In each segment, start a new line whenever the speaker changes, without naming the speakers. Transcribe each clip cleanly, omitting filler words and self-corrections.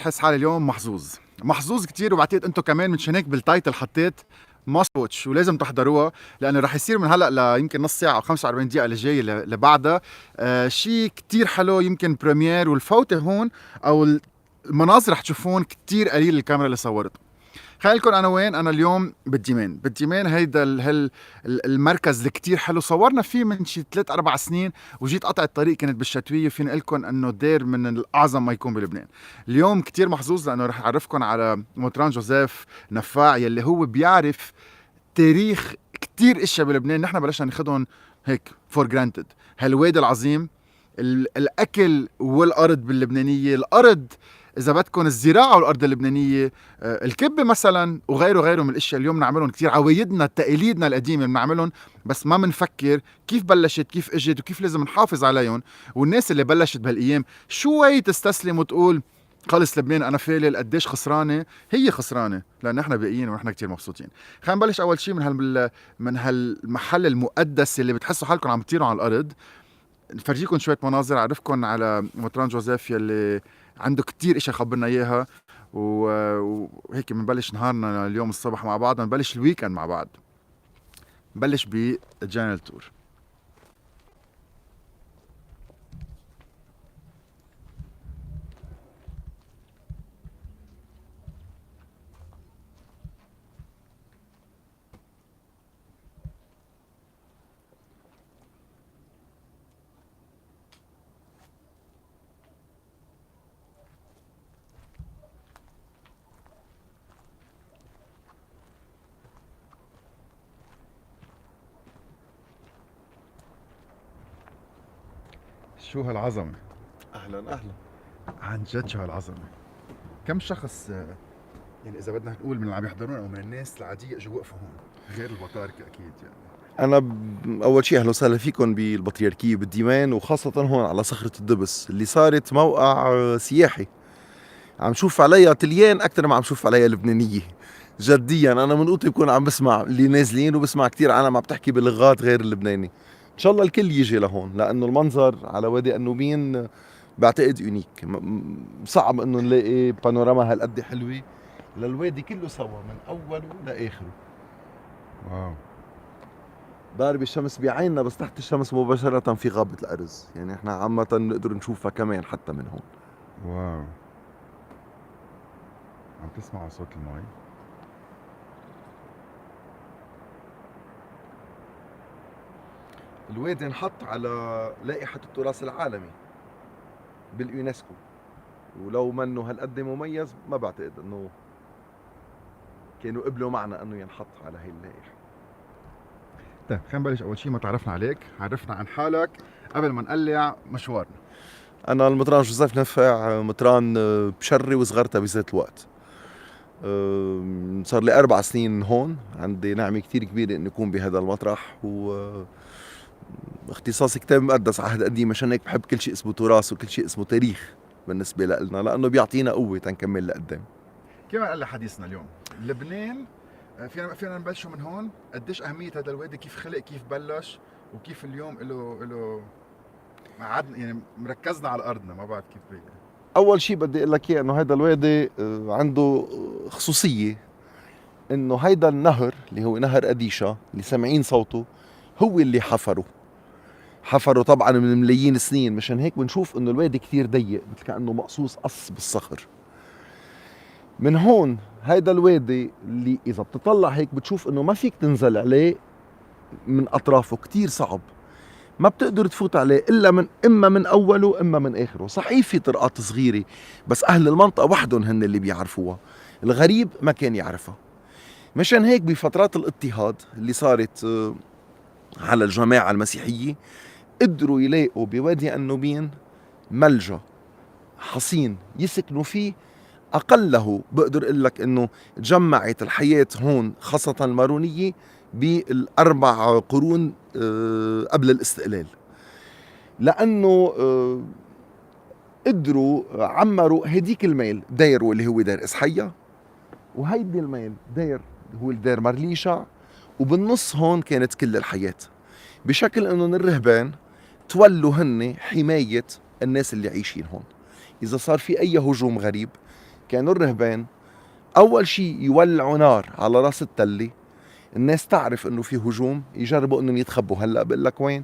حاسس حالي اليوم محظوظ كتير، وبعتقد انتم كمان من هيك بالتايتل حطيت ماست واتش ولازم تحضروها، لانه رح يصير من هلا ليمكن نص ساعه او 45 دقيقه اللي جاي اللي بعدها شيء كتير حلو، يمكن بريمير، والفوته هون او المناظر رح تشوفون كتير قليل الكاميرا اللي صورته. خلينا لكم انا وين انا اليوم بالديمان هيدا المركز اللي كتير حلو، صورنا فيه من شي 3 4 سنين، وجيت قطع الطريق كانت بالشتويه، فيني اقول لكم انه دير من الاعظم ما يكون بلبنان. اليوم كتير محظوظ لانه رح اعرفكم على مطران جوزيف نفاع، يلي هو بيعرف تاريخ كتير اشياء بلبنان نحن بلشنا ناخذهم هيك فور جرانتد. هالوادي العظيم، الاكل والارض باللبنانيه، الارض اذا بدكم الزراعه والارض اللبنانيه، الكبه مثلا وغيره من الاشياء اليوم نعملهم كثير. عوايدنا تقاليدنا القديمه بنعملهم، بس ما بنفكر كيف بلشت، كيف اجت، وكيف لازم نحافظ عليهم. والناس اللي بلشت بهالايام شوي تستسلم وتقول خلص لبنان انا فالل قديش خسرانه، هي خسرانه لان احنا باقيين ونحن كثير مبسوطين. خلينا نبلش اول شيء من هالمحل المقدس اللي بتحسوا حالكم عم تطيروا على الارض. نفرجيكم شوية مناظر، أعرفكم على مطران جوزيف يلي عنده كتير اشياء خبرنا اياها، وهيك بنبلش نهارنا اليوم الصبح مع بعض، بنبلش الويكند مع بعض. نبلش بالجنرال تور. شو هالعظمة،
اهلا اهلا.
عن جد شو هالعظمة. كم شخص يعني إذا بدنا نقول من اللي عم يحضرون أو من الناس العادية إجوا وقفوا هون غير البطاركة أكيد يعني؟
انا اول شيء اهلا وسهلا فيكم بالبطريركيه بالديمان، وخاصه هون على صخره الدبس اللي صارت موقع سياحي. عم شوف عليها تليان اكثر ما عم شوف عليها لبنانيه. جديا انا من قوتي بكون عم بسمع اللي نازلين، وبسمع كثير عالم عم تحكي بلغات غير اللبناني. ان شاء الله الكل يجي لهون، لانه المنظر على وادي النوبين بعتقد يونيك. صعب انه نلاقي بانوراما هالقد حلوه للوادي كله سوا من اوله لاخره.
واو.
ضارب الشمس بعيننا، بس تحت الشمس مباشرة في غابة الأرز، يعني احنا عامة نقدر نشوفها كمان حتى من هون.
واو، عم تسمعوا صوت المي؟
الوادي انحط على لائحة التراث العالمي باليونسكو، ولو منه هالقد مميز ما بعتقد انه كانوا قبلوا معنا انه ينحط على هي اللائحة.
طيب خلينا نبلش. اول شيء ما تعرفنا عليك، عرفنا عن حالك قبل ما نقلع مشوارنا.
انا المطران جوزيف نفاع، مطران بشري وصغرتها بذات الوقت. صار لي 4 سنين هون، عندي نعمة كتير كبيرة اني اكون بهذا المطرح، و اختصاصي كتاب مقدس عهد قديم، عشان هيك بحب كل شيء اسمه تراث وكل شيء اسمه تاريخ بالنسبة لنا، لأنه بيعطينا قوة تنكمل لقدام.
كما قال حديثنا اليوم لبنان، فينا نبلشوا من هون. قديش أهمية هذا الوادي، كيف خلق، كيف بلش، وكيف اليوم له قعدنا يعني مركزنا على أرضنا، ما بعرف كيف بيه.
أول شيء بدي أقول لك إياه إنه هيدا الوادي عنده خصوصية، إنه هيدا النهر اللي هو نهر أديشا اللي سامعين صوته هو اللي حفره طبعا من ملايين السنين. مشان هيك بنشوف إنه الوادي كثير ضيق، مثل كأنه مقصوص قص بالصخر. من هون هيدا الوادي اللي إذا بتطلع هيك بتشوف إنه ما فيك تنزل عليه من أطرافه، كتير صعب، ما بتقدر تفوت عليه إلا إما من أوله إما من آخره. صحيح في طرقات صغيرة، بس أهل المنطقة وحدهم هن اللي بيعرفوها، الغريب ما كان يعرفها. مشان هيك بفترات الاضطهاد اللي صارت على الجماعة المسيحية، قدروا يلاقوا بوادي النوبين ملجأ حصين يسكنوا فيه. أقله بقدر أقول لك إنه تجمعت الحياة هون، خاصة المارونية، بال4 قرون قبل الاستقلال، لأنه قدروا عمروا هديك الميل دير اللي هو دير إسحية، وهيدي الميل دير هو دير مرليشع، وبالنص هون كانت كل الحياة، بشكل إنه الرهبان تولوا هن حماية الناس اللي عايشين هون. إذا صار في أي هجوم غريب كانوا الرهبان أول شيء يولعوا نار على راس التلة، الناس تعرف إنه في هجوم، يجربوا إنهم يتخبوا. هلأ بقول لك وين،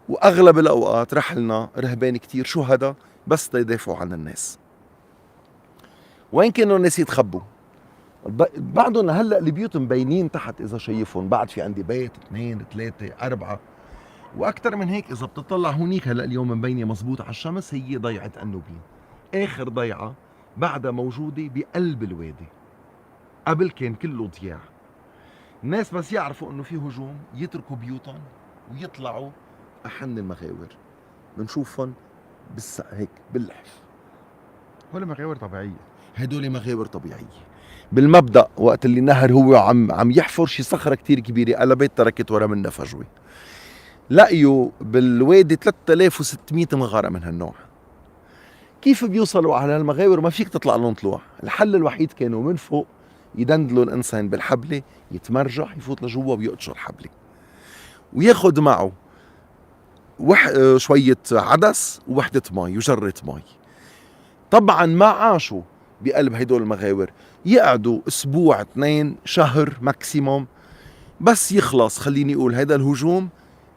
وأغلب الأوقات رحلنا رهبان كتير شهداء بس يدافعوا عن الناس. وين كانوا الناس يتخبوا؟ بعدهم هلأ البيوت مبينين تحت إذا شايفهم، بعد في عندي بيت 2 3 4 وأكثر من هيك. إذا بتطلع هونيك هلأ اليوم مبينة مزبوط على الشمس، هي ضيعة النوبين، آخر ضيعة بعدها موجودة بقلب الوادي. قبل كان كله ضياع. الناس بس يعرفوا انه في هجوم يتركوا بيوتهم ويطلعوا أحن المغاور، بنشوفهم هيك باللحف.
هول مغاور طبيعية،
هدول مغاور طبيعية. بالمبدأ وقت اللي النهر هو عم يحفر شي صخرة كتير كبيرة، قلبت تركت ورا منها فجوة، لقيوا بالوادي 3600 مغارة من هالنوع. كيف بيوصلوا على هالمغاور؟ ما فيك تطلع لهم طلوع. الحل الوحيد كانوا من فوق يدندلوا الإنسان بالحبلة، يتمرجح يفوت لجوا ويقشر حبلة وياخد معه شوية عدس ووحدة مي وجرة مي. طبعا ما عاشوا بقلب هدول المغاور، يقعدوا أسبوع 2 شهر ماكسيموم بس يخلص، خليني أقول هيدا الهجوم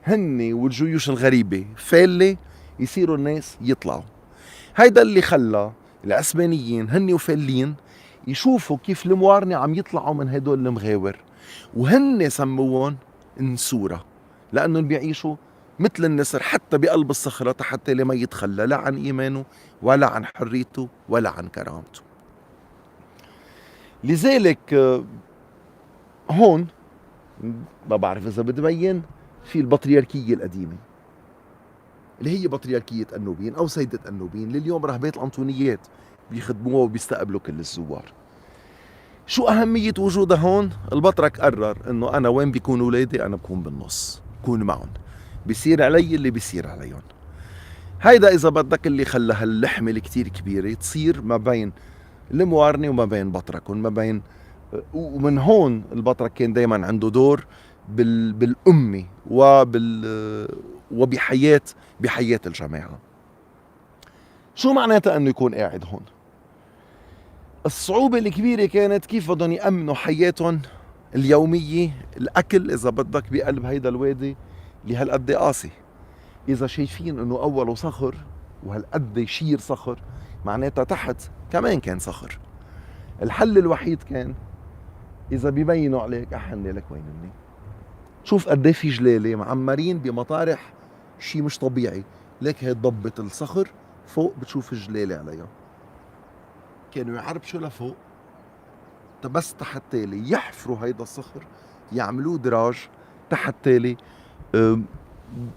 هن والجيوش الغريبة فالة، يصيروا الناس يطلعوا. هيدا اللي خلى العثمانيين هن وفالين يشوفوا كيف الموارنة عم يطلعوا من هدول المغاور، وهن سموهم نسورة لأنهم بيعيشوا مثل النسر حتى بقلب الصخرة حتى ما يتخلى لا عن إيمانه ولا عن حريته ولا عن كرامته. لذلك هون ما بعرف إذا بتبين في البطريركية القديمة اللي هي بطريركية النوبين أو سيدة النوبين، اللي اليوم راهبات الأنطونيات بيخدموها وبيستقبلوا كل الزوار. شو أهمية وجودها هون؟ البطرك قرر إنه أنا وين بيكون أولادي أنا بكون بالنص، بكون معهم، بيصير علي اللي بيصير عليهم. هيدا إذا بدك اللي خلى هاللحمة الكتير كبيرة تصير ما بين الموارنة وما بين بطركهم، ما بين. ومن هون البطرك كان دايما عنده دور بالأمة وبحياة الجماعة. شو معناتها أنه يكون قاعد هون؟ الصعوبة الكبيرة كانت كيف بدهم يأمنوا حياتهم اليومية، الأكل إذا بدك بقلب هيدا الوادي اللي هالقد قاسي. إذا شايفين إنه أوله صخر وهالقد يشير صخر، معناتها تحت كمان كان صخر. الحل الوحيد كان إذا بيبينوا عليك أحن لك وين مني. شوف قد في جلالة معمرين بمطارح شي مش طبيعي، لك هي ضبة الصخر فوق بتشوف الجلالة عليها. كانوا يعربشوا لفوق بس تحت تالي يحفروا هيدا الصخر، يعملوه دراج تحت تالي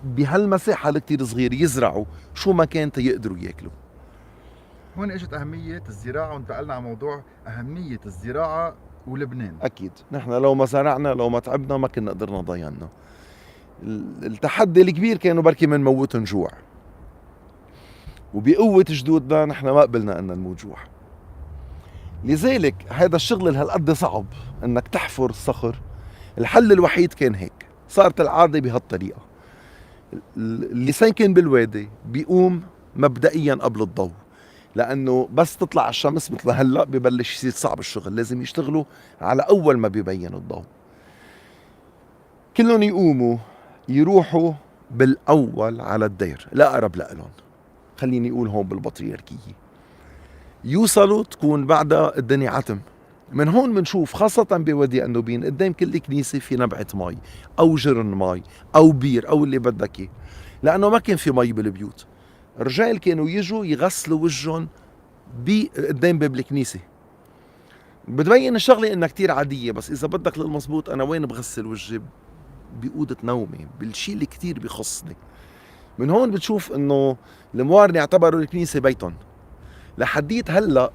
بهالمساحة الكتير صغير، يزرعوا شو ما كان تيقدروا ياكلوا.
هون اجت أهمية الزراعة وانتقلنا على موضوع أهمية الزراعة ولبنان.
أكيد نحن لو ما زرعنا لو ما تعبنا ما كنا قدرنا ضيعنا. التحدي الكبير كانوا بركي من موتهم جوع، وبقوة جدودنا نحن ما قبلنا أن نموت جوع. لذلك هذا الشغل اللي هالقد صعب انك تحفر الصخر، الحل الوحيد كان هيك. صارت العادة بهالطريقة، اللي ساكن بالوادي بيقوم مبدئيا قبل الضوء، لانه بس تطلع الشمس مثل هلا ببلش يصير صعب الشغل، لازم يشتغلوا على اول ما بيبين الضوء. كلهم يقوموا يروحوا بالاول على الدير الاقرب لهم، خليني اقول هون بالبطريركية، يوصلوا تكون بعدها الدنيا عتم. من هون منشوف خاصة بوادي النوبين قدام كل كنيسة في نبعة مي أو جرن مي أو بير أو اللي بدك إياه، لأنه ما كان في مي بالبيوت. الرجال كانوا يجوا يغسلوا وجهن قدام باب الكنيسة. بتبين الشغلة إنها كتير عادية، بس إذا بدك للمزبوط أنا وين بغسل وجهي؟ بأوضة نومي، بالشي اللي كتير بيخصني. من هون بتشوف إنه الموارنة اعتبروا الكنيسة بيتهم. لحديت هلا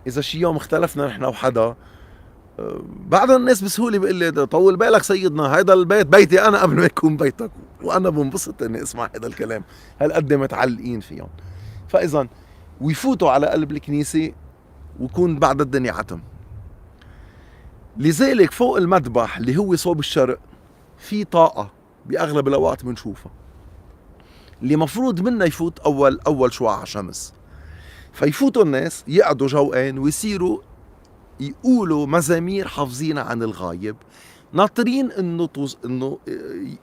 اذا شي يوم اختلفنا نحن وحدا، بعض الناس بسهوله بيقول لي طول بالك سيدنا، هيدا البيت بيتي انا قبل ما يكون بيتك، وانا بنبسط اني اسمع هذا الكلام، هالقد متعلقين فيهم. فاذا ويفوتوا على قلب الكنيسه ويكون بعد الدنيا عتم. لذلك فوق المذبح اللي هو صوب الشرق في طاقه باغلب الاوقات بنشوفها، اللي مفروض منها يفوت اول شعاع شمس. فيفوتوا الناس يقعدوا جوقان ويصيروا يقولوا مزامير حافظينها عن الغايب، ناطرين انه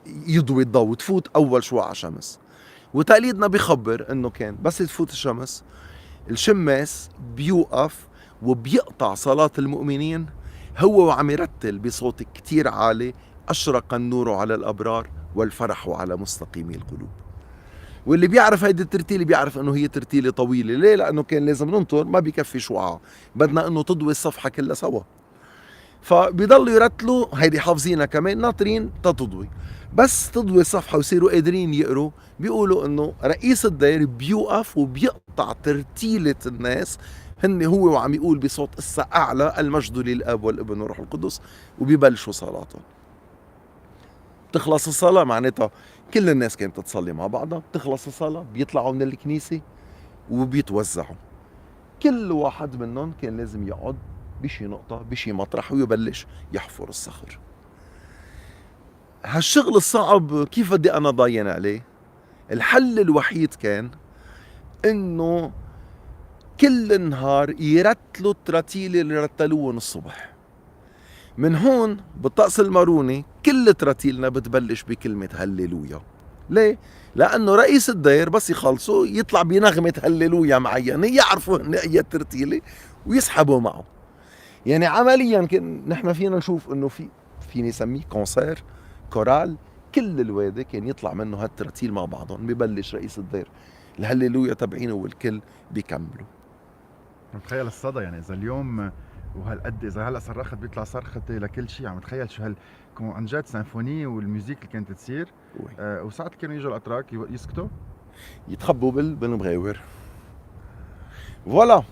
يضوي الضوء، تفوت اول شعاع شمس. وتقليدنا بيخبر انه كان بس تفوت الشمس الشماس بيوقف وبيقطع صلاة المؤمنين هو وعم يرتل بصوت كتير عالي: أشرق النور على الأبرار والفرح على مستقيمي القلوب. واللي بيعرف هيدي الترتيلة بيعرف انه هي ترتيلة طويلة. ليه؟ لأنه كان لازم ننطر، ما بيكفي شعاع، بدنا انه تضوي الصفحة كلها سوا. فبيضلوا يرتلوا، هيدي حافظينها كمان، ناطرين تضوي. بس تضوي الصفحة ويصيروا قادرين يقروا، بيقولوا انه رئيس الدير بيوقف وبيقطع ترتيلة الناس، هو وعم يقول بصوت اسا اعلى: المجد للاب والابن والروح القدس، وبيبلشوا صلاتهم. تخلص الصلاة، معناتها كل الناس كانت تصلي مع بعضها، بتخلص الصلاة بيطلعوا من الكنيسة وبيتوزعوا. كل واحد منهم كان لازم يقعد بشي نقطة بشي مطرح ويبلش يحفر الصخر. هالشغل الصعب كيف بدي أنا ضاين عليه؟ الحل الوحيد كان إنه كل نهار يرتلوا التراتيل اللي رتلوهم الصبح. من هون بالطقس الماروني كل تراتيلنا بتبلش بكلمة هللويا. ليه؟ لأنه رئيس الدير بس يخلصوا يطلع بنغمة هللويا معينة يعرفوا إن أي ترتيلة ويسحبوا معه. يعني عمليا نحن فينا نشوف إنه فيني نسميه كونسير كورال، كل الوادي كان يطلع منه هالترتيل مع بعضهم، ببلش رئيس الدير الهللويا تبعينه والكل بيكملوا.
متخيل الصدى، يعني اذا اليوم وهالقد اذا هلا صرخت بيطلع صرخة لكل شيء، عم تخيل شو عن جد سيمفونية والميوزيك اللي كانت تصير. وساعات كانوا يجوا الاتراك يسكتوا
يتخبوا بالمغاور. فوالا،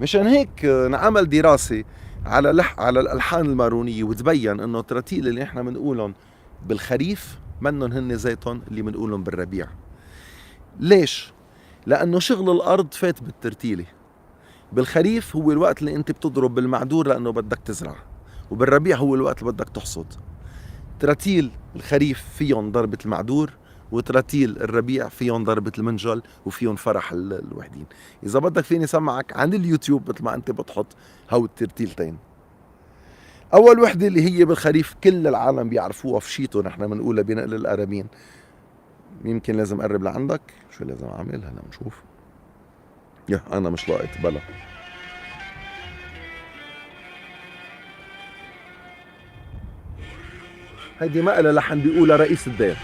مشان هيك نعمل دراسة على الألحان المارونية، وتبين انه التراتيل اللي احنا بنقولهم بالخريف منن هن ذاتهم اللي بنقولهم بالربيع. ليش؟ لأنه شغل الأرض فات بالترتيلة. بالخريف هو الوقت اللي انت بتضرب بالمعدور لأنه بدك تزرع، وبالربيع هو الوقت اللي بدك تحصد. تراتيل الخريف فيهم ضربة المعدور، وتراتيل الربيع فيهم ضربة المنجل وفيهم فرح الوحدين. إذا بدك فيني سمعك عن اليوتيوب مثل ما أنت بتحط هو الترتيلتين. أول وحدة اللي هي بالخريف كل العالم بيعرفوها، فشيتو نحن بنقولها بنقل القرابين. يمكن لازم أقرب لعندك. شو لازم أعمل؟ هلا بنشوف. يا أنا مش لاقط بلا. هيدي ما إلها لحن بيقولها رئيس الدير.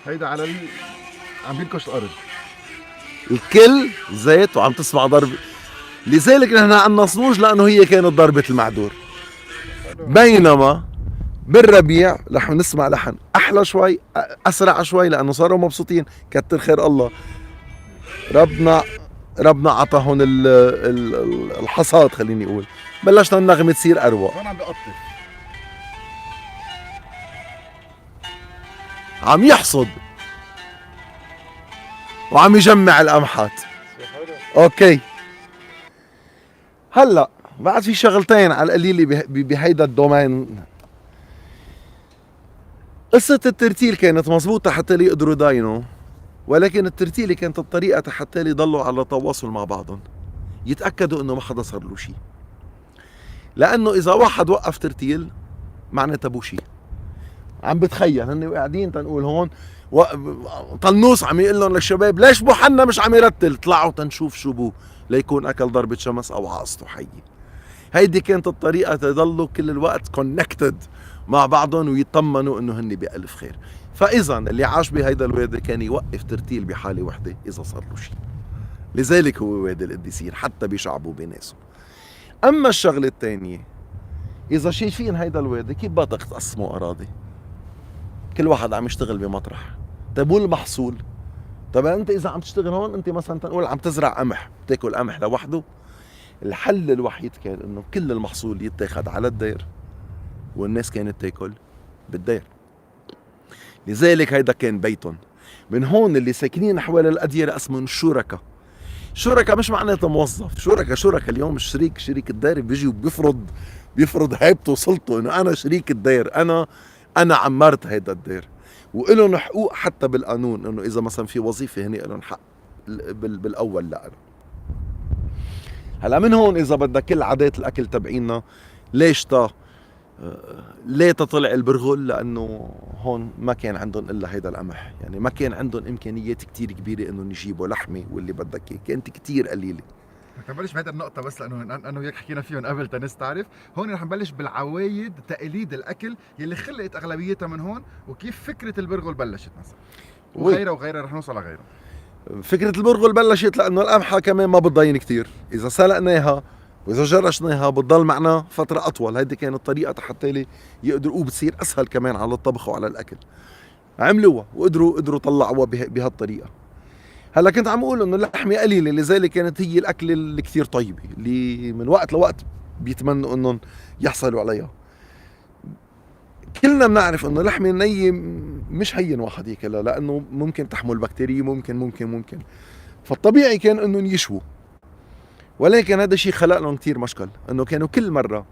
هيدا على عم بينكش الارض،
الكل زيت وعم تسمع ضرب. لذلك نحن عنا صموج لانه هي كانت ضربة المعدور. بينما بالربيع رح نسمع لحن احلى شوي، اسرع شوي، لانه صاروا مبسوطين. كتر خير الله، ربنا عطاهم الحصاد، خليني اقول. بلشنا النغمة تصير اروع.
هون عم بقطف،
عم يحصد وعم يجمع القمحات. اوكي، هلا بعد في شغلتين على القليل بهيدا الدومين. قصة الترتيل كانت مزبوطة حتى لي يقدروا داينوا، ولكن الترتيلة كانت الطريقة حتى لي يضلوا على تواصل مع بعضهم، يتأكدوا انه ما حدا صار له شيء. لانه اذا واحد وقف ترتيل معناتها بو شيء. عم بتخيل هن قاعدين تنقول هون طنوس عم يقول لهم للشباب: ليش بو حنا مش عم يرتل؟ طلعوا تنشوف شو بو، ليكون اكل ضربة شمس او عاصته حية. هيدي كانت الطريقة تضلوا كل الوقت كونكتد مع بعضهم ويطمنوا انه هن بألف خير. فاذا اللي عاش بهيدا الوادي كان يوقف ترتيل بحالة وحدة اذا صار له شيء. لذلك هو وادي القديسين حتى بشعبه بناسه. اما الشغلة الثانية، اذا شايفين هيدا الوادي كيف بدك تقسموا اراضي؟ كل واحد عم يشتغل بمطرح. طيب والمحصول؟ طيب انت اذا عم تشتغل هون، انت مثلا تنقول عم تزرع قمح، بتاكل قمح لوحده. الحل الوحيد كان انه كل المحصول يتاخد على الدير، والناس كانت تاكل بالدير. لذلك هيدا كان بيتهم. من هون اللي ساكنين حوالين الأديرة اسمهم شركاء. شركاء مش معناتها موظف، شركاء اليوم شريك الدير بيجي وبيفرض هيبته وسلطه انه انا شريك الدير، انا انا عمرت هيدا الدير، وإلهم حقوق حتى بالقانون انه اذا مثلا في وظيفه هني لهم حق بالاول لأ. هلا من هون اذا بدك كل عادات الاكل تبعينا ليش ليه طلع البرغل؟ لانه هون ما كان عندهم الا هيدا القمح، يعني ما كان عندهم امكانيات كتير كبيره انهم يجيبوا لحمه واللي بدك اياه، كانت كتير قليله.
رح نبلش بهيدا النقطة بس لأنه أنا وياك حكينا فيهم قبل تنس تعرف، هون رح نبلش بالعوايد تقاليد الأكل يلي خلقت أغلبيتها من هون، وكيف فكرة البرغل بلشت مثلا. وغيرها وغيرها رح نوصل لغيره.
فكرة البرغل بلشت لأنه القمحة كمان ما بتضين كتير، إذا سلقناها وإذا جرشناها بتضل معنا فترة أطول، هيدي كانت طريقة حتى يقدروا بتصير أسهل كمان على الطبخ وعلى الأكل. عملوها وقدروا طلعوها بهالطريقة. هلا كنت عم اقول انه اللحمه قليله، لذلك كانت هي الاكله اللي كثير طيبه اللي من وقت لوقت بيتمنوا انهم يحصلوا عليها. كلنا بنعرف انه اللحمه النيه مش هين واحد ياكلها لانه ممكن تحمل بكتيريا، ممكن فالطبيعي كان انهم يشووا، ولكن هذا الشيء خلق لهم كثير مشكل، انه كانوا كل مره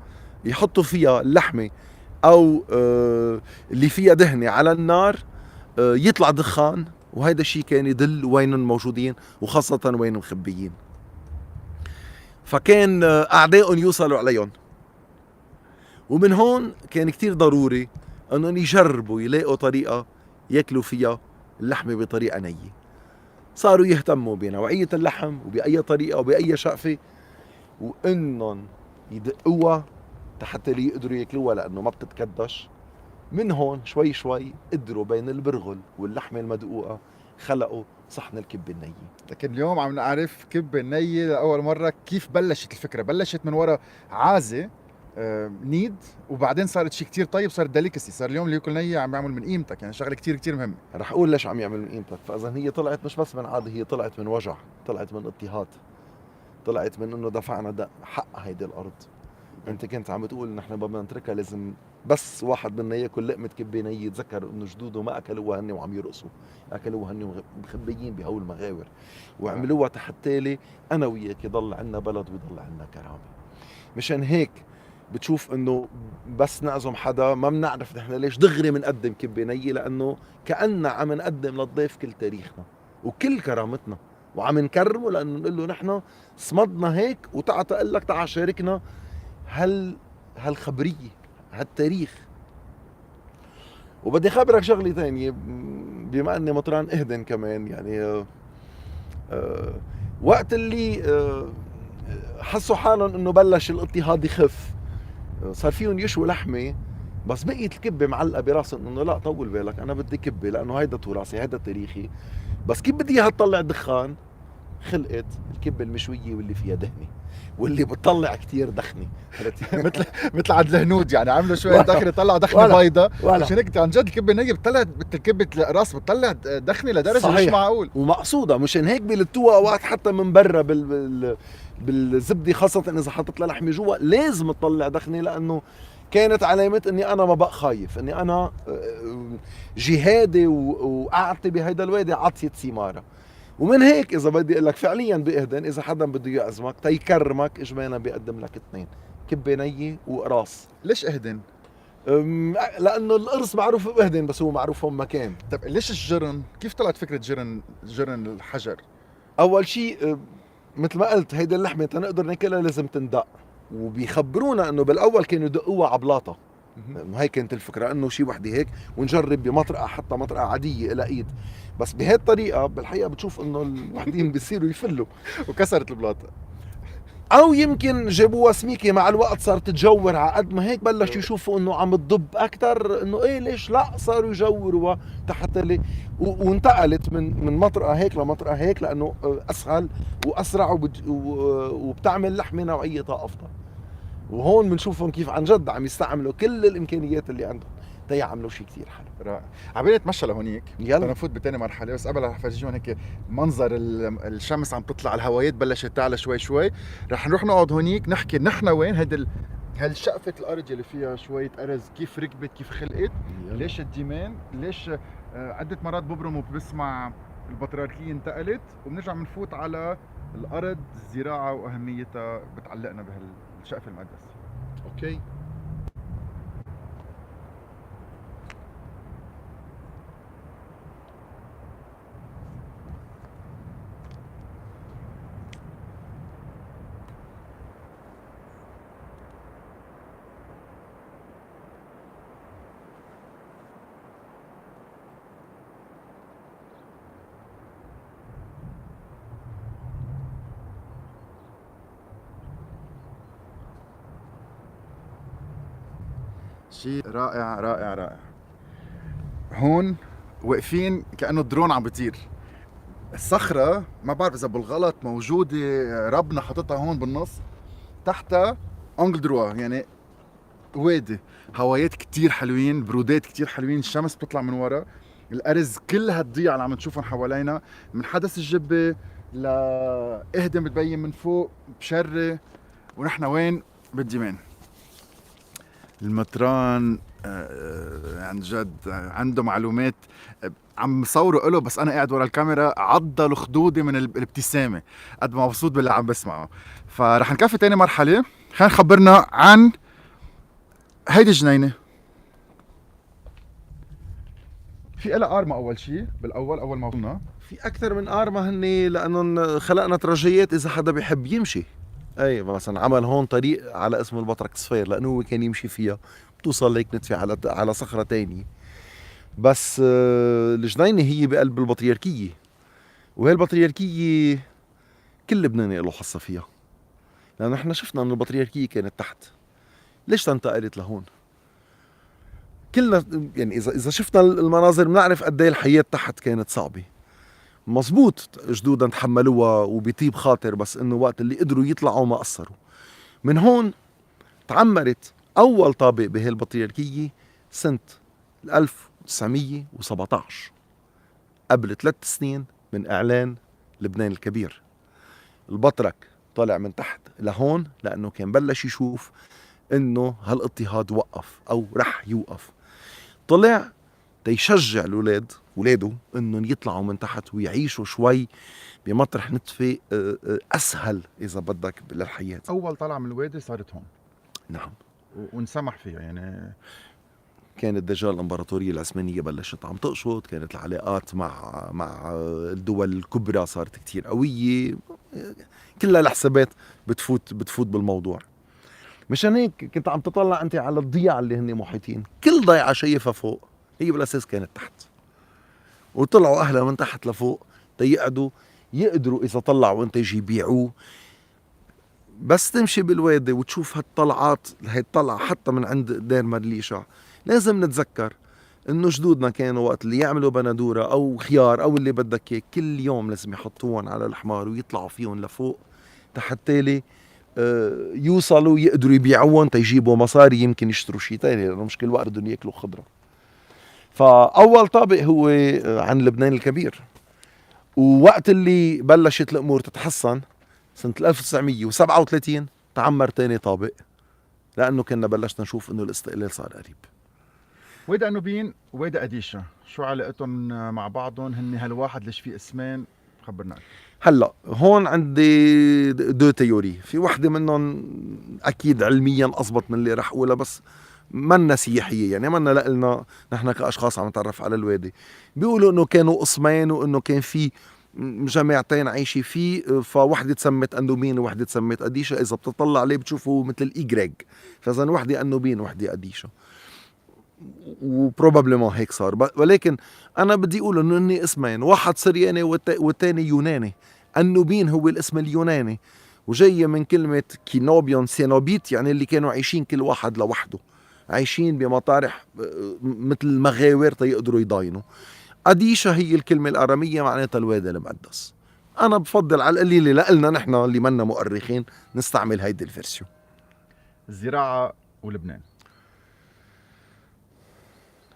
يحطوا فيها اللحمه او اللي فيها دهنه على النار يطلع دخان، وهيدا الشيء كان يدل وينهم موجودين وخاصة وين مخبيين. فكان أعدائهم يوصلوا عليهم، ومن هون كان كتير ضروري أنهم يجربوا يلاقوا طريقة يأكلوا فيها اللحمة بطريقة نية. صاروا يهتموا بنوعية اللحم وبأي طريقة وبأي شقفة، وإنهم يدقوها حتى يقدروا يأكلوها لأنه ما بتتكدش. من هون شوي شوي قدروا بين البرغل واللحمة المدقوقة خلقوا صحن الكبة النية.
لكن اليوم عم نعرف كبة النية لأول مرة. كيف بلشت الفكرة؟ بلشت من وراء عازة نيد، وبعدين صارت شيء كتير طيب، صارت ديليكسي، صار اليوم اللي ياكل نية عم يعمل من قيمتك، يعني شغلة كتير كتير مهمة.
رح أقول ليش عم يعمل من قيمتك. فإذا هي طلعت مش بس من عادة، هي طلعت من وجع، طلعت من اضطهاد، طلعت من إنه دفعنا حق هيدي الأرض. انت كنت عم تقول نحن بدنا نتركها، لازم بس واحد منا ياكل لقمه كبه نيه يتذكر انه جدوده ما اكلوها هن وعم يرقصوا، اكلوها هن مخبيين بهول المغاور، وعملوها حتى انا وياك يضل عنا بلد ويضل عنا كرامه. مشان هيك بتشوف انه بس نعزم حدا ما بنعرف نحن ليش دغري بنقدم كبه نيه، لانه كأننا عم نقدم للضيف كل تاريخنا وكل كرامتنا، وعم نكرمه لانه نقول له نحن صمدنا هيك، وتعا تقول لك تعا شاركنا هالخبرية هالتاريخ. وبدي خبرك شغلة ثانية، بما اني مطران اهدن كمان، يعني وقت اللي حسوا حالهم انه بلش الاضطهاد يخف، صار فيهم يشوا لحمة، بس بقيت الكبة معلقة براسهم انه لا طول بالك انا بدي كبة لانه هيدا تراثي هيدا تاريخي، بس كيف بدي اياها تطلع دخان؟ خلقت الكبة المشوية واللي فيها دهنة واللي بتطلع كتير دخنة.
مثل عند الهنود، يعني عملوا شوية دخنة طلعوا دخنة بيضة، عشان هيك عن جد الكبة النية بتطلع الكبة الراس بتطلع دخنة لدرجة صحيح. مش معقول،
ومقصودة. مشان هيك بيلتوها اوقات حتى من برا بالزبدة، خاصة اذا حطت لها لحمة جوا لازم تطلع دخنة، لانه كانت علامة اني انا ما بقى خايف، اني انا جهادي وقعدت بهيدا الوادي عطية ثمارة. ومن هيك اذا بدي اقول لك فعليا باهدن اذا حدا بده يعزمك تيكرمك اجمالا بيقدم لك اثنين، كبه نيه وقراص.
ليش اهدن؟
لانه القرص معروف باهدن، بس هو معروف هم مكان.
طب ليش الجرن؟ كيف طلعت فكره جرن الحجر؟
اول شيء مثل ما قلت هيدي اللحمه تنقدر ناكلها لازم تندق، وبيخبرونا انه بالاول كانوا يدقوها على بلاطه. هي كانت الفكره، انه شيء وحده هيك ونجرب بمطرقه، حتى مطرقه عاديه الى ايد، بس بهي الطريقه بالحقيقه بتشوف انه الوحدين بيصيروا يفلوا
وكسرت البلاطه،
او يمكن جابوها سميكه مع الوقت صارت تجور، على قد ما هيك بلشوا يشوفوا انه عم تضب اكثر، انه ايه ليش لا، صاروا يجوروها حتى وانتقلت من مطرقه هيك لمطرقه هيك، لانه اسهل واسرع وبتعمل لحمه نوعيتها افضل. وهون بنشوفهم كيف عن جد عم يستعملوا كل الامكانيات اللي عندهم تيعملوا شيء كثير حلو.
رائع. عم نتمشى لهونيك،
يلا
نفوت بتاني مرحله، بس قبل رح فرجيهم هيك منظر الشمس عم تطلع، الهوايات بلشت تعلى شوي شوي. رح نروح نقعد هونيك نحكي نحن وين هالشقفة الارض اللي فيها شويه ارز، كيف ركبت، كيف خلقت، ليش الديمان، ليش عده مرات ببرم وبسمع البطريركيه انتقلت، وبنرجع بنفوت على الارض، الزراعه واهميتها بتعلقنا بهالشقفة المقدسه.
اوكي.
شيء رائع رائع رائع. هون واقفين كأنه درون عم بيطير. الصخرة ما بعرف إذا بالغلط موجودة، ربنا حاططها هون بالنص، تحتها أنجل دروا، يعني وادي، هوايات كتير حلوين، برودات كتير حلوين، الشمس بتطلع من ورا، الأرز كل هالضيعة اللي عم نشوفهم حوالينا، من حدث الجبة لإهدم بتبين من فوق بشرة، ونحن وين؟ بالديمان. المطران عن جد عنده معلومات، عم صوروا له بس انا قاعد ورا الكاميرا عضل خدودي من الابتسامه قد ما مبسوط باللي عم بسمعه. فرح نكفي تاني مرحله. خلينا خبرنا عن هيدي الجنينه. في لها ارما اول شيء، اول ما وصلنا
في اكثر من ارما هني لانهم خلقنا ترجيات اذا حدا بيحب يمشي. اي مثلا عمل هون طريق على اسمه البطرك صفير لانه هو كان يمشي فيها، بتوصل ليك نتفي على صخره تانية. بس الجنينه هي بقلب البطريركيه، وهي البطريركيه كل لبنان له حصه فيها، لانه احنا شفنا انه البطريركيه كانت تحت، ليش تنتقلت لهون؟ كلنا يعني اذا شفنا المناظر بنعرف قد ايه الحياه تحت كانت صعبه. مزبوط جدودنا تحملوها وبيطيب خاطر، بس انه وقت اللي قدروا يطلعوا ما قصروا. من هون تعمرت اول طابق بهي البطريركيه سنه 1917، قبل 3 سنين من اعلان لبنان الكبير. البطرك طالع من تحت لهون لانه كان بلش يشوف انه هالاضطهاد وقف او رح يوقف. طلع تيشجع الاولاد ولاده انهم يطلعوا من تحت ويعيشوا شوي بمطرح نتفه اسهل اذا بدك للحياه.
اول طلع من الوادي صارت هون.
نعم.
ونسمح فيها يعني.
كانت دجال الامبراطوريه العثمانيه بلشت عم تقشط، كانت العلاقات مع الدول الكبرى صارت كتير قويه، كلها الحسابات بتفوت بالموضوع. مشان هيك كنت عم تطلع انت على الضياع اللي هن محيطين، كل ضيعه شايفها فوق هي بالاساس كانت تحت، وطلعوا اهلها من تحت لفوق تيقعدوا يقدروا اذا طلعوا انتاج يبيعوه. بس تمشي بالوادي وتشوف هالطلعات، هي الطلعه حتى من عند دير مرليشع، لازم نتذكر انه جدودنا كانوا وقت اللي يعملوا بندوره او خيار او اللي بدك اياه كل يوم لازم يحطوهم على الحمار ويطلعوا فيهم لفوق تحت يوصلوا يقدروا يبيعوهم تيجيبوا مصاري يمكن يشتروا شيء تاني، لانه مش كل وقت بدهم ياكلوا خضره. فاول طابق هو عن لبنان الكبير. ووقت اللي بلشت الامور تتحسن سنه 1937 تعمر تاني طابق، لانه كنا بلشنا نشوف انه الاستقلال صار قريب.
ويدا انوبين وويدا اديشا، شو علاقتهم مع بعضهم؟ هن هالواحد ليش في اسمين؟ خبرنا.
هلا هون عندي دو تيوري، في وحده منهم اكيد علميا اضبط من اللي رح اقولها، بس منا سياحيه، يعني منا لنا نحن كاشخاص عم نتعرف على الوادي. بيقولوا انه كانوا قسمين وانه كان في جماعتين عايشين فيه، فوحده تسمت انوبين ووحده تسمت اديشا. اذا بتطلع عليه بتشوفه مثل الايجريج، فاذا وحده انوبين وحده اديشا، وبروبابلي هيك صار. ولكن انا بدي اقول انه هن اسمين، واحد سرياني والثاني يوناني. النوبين هو الاسم اليوناني وجايه من كلمه كينوبيون سينوبيت، يعني اللي كانوا عايشين كل واحد لوحده، عايشين بمطارح مثل مغاور تيقدروا يضاينوا. أديشا هي الكلمة الآرامية معناتها الوادي المقدس. أنا بفضل على القليلة لنا نحن اللي منا مؤرخين نستعمل هيدي الفيرسيون.
الزراعة ولبنان.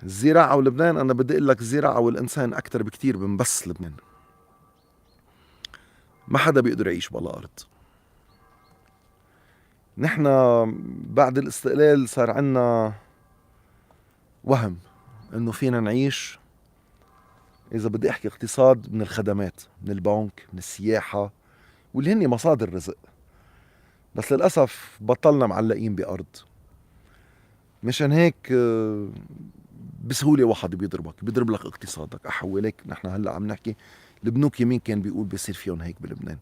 الزراعة ولبنان، أنا بدي أقول لك الزراعة والإنسان أكتر بكتير من بس لبنان. ما حدا بيقدر يعيش بلا أرض. نحن بعد الاستقلال صار عنا وهم إنه فينا نعيش، إذا بدي أحكي اقتصاد، من الخدمات، من البنك، من السياحة، واللي هني مصادر رزق. بس للأسف بطلنا معلقين بأرض. مشان هيك بسهولة واحد بيضرب لك اقتصادك. أحولك نحن هلأ عم نحكي البنوك يمين كان بيقول بيصير فيهم هيك بلبنان.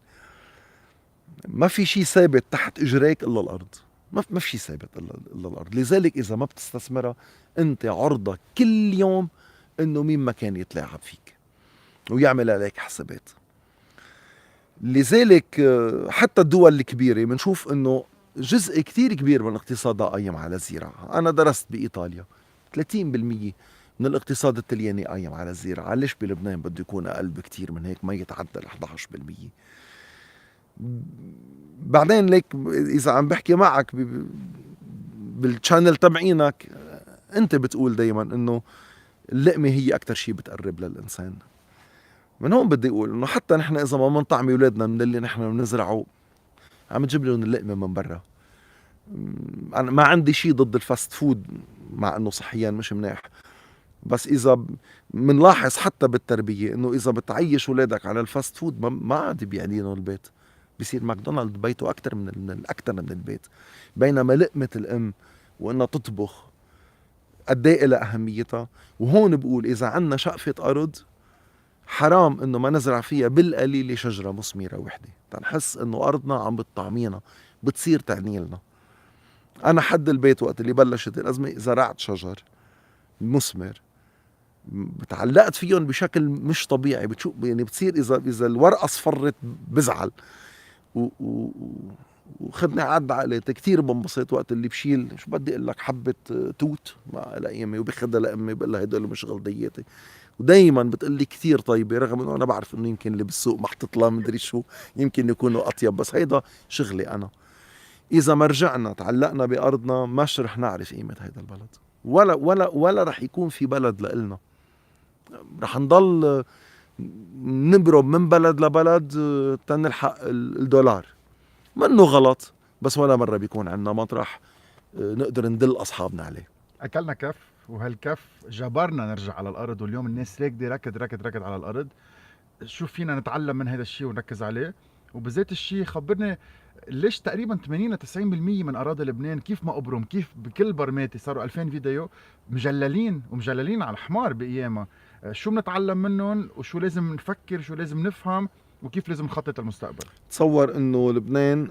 ما في شيء ثابت تحت إجريك إلا الأرض. ما في شيء ثابت إلا الأرض. لذلك إذا ما بتستثمرها أنت عرضة كل يوم إنه مين ما كان يتلاعب فيك ويعمل عليك حسابات. لذلك حتى الدول الكبيرة بنشوف إنه جزء كتير كبير من اقتصادها قايم على الزراعة. أنا درست بإيطاليا 30% من الاقتصاد الطلياني قايم على الزراعة. ليش بلبنان بده يكون أقل بكتير من هيك، ما يتعدى ال 11%؟ بعدين ليك إذا عم بحكي معك بالشانل تبعينك، أنت بتقول دايما إنه اللقمة هي أكتر شيء بتقرب للإنسان. من هون بدي أقول إنه حتى نحن إذا ما منطعم أولادنا من اللي نحن بنزرعه، عم تجيب لهم اللقمة من برا. أنا ما عندي شيء ضد الفاست فود، مع إنه صحيا مش منيح، بس إذا منلاحظ حتى بالتربية إنه إذا بتعيش أولادك على الفاست فود ما عاد بيعني لهم البيت، بصير ماكدونالد بيته أكتر أكتر من البيت. بينما لقمة الأم وإنها تطبخ قد إيه لها أهميتها. وهون بقول إذا عنا شقفة أرض، حرام إنه ما نزرع فيها بالقليل شجرة مثمرة وحدة، تنحس إنه أرضنا عم بتطعمينا، بتصير تعني لنا. أنا حد البيت وقت اللي بلشت الأزمة زرعت شجر مثمر، تعلقت فيهم بشكل مش طبيعي. بتشوف يعني بتصير إذا الورقة اصفرت بزعل، وخدني عد عقلتي كثير بنبسط وقت اللي بشيل شو بدي اقول لك حبه توت مع لقيمه وبخدها لامي بقول لها هدول مش غلطيتي. ودايما بتقول لي كثير طيبه، رغم انه انا بعرف انه يمكن اللي بالسوق محطوط لها مدري شو يمكن يكونوا اطيب، بس هيدا شغلي انا. اذا ما رجعنا تعلقنا بارضنا مش رح نعرف قيمه هيدا البلد، ولا رح يكون في بلد لإلنا. رح نضل نبرم من بلد لبلد تنلحق الدولار. منه غلط، بس ولا مرة بيكون عندنا مطرح نقدر ندل أصحابنا عليه.
اكلنا كف، وهالكف جبرنا نرجع على الارض، واليوم الناس راكده ركض على الارض. شو فينا نتعلم من هذا الشيء ونركز عليه؟ وبذات الشيء خبرني ليش تقريبا 80 ل 90% من اراضي لبنان كيف ما ابرم، كيف بكل برماتي صاروا 2000 فيديو مجللين على الحمار بايامها. شو بنتعلم منهم، وشو لازم نفكر، شو لازم نفهم، وكيف لازم نخطط المستقبل؟
تصور انه لبنان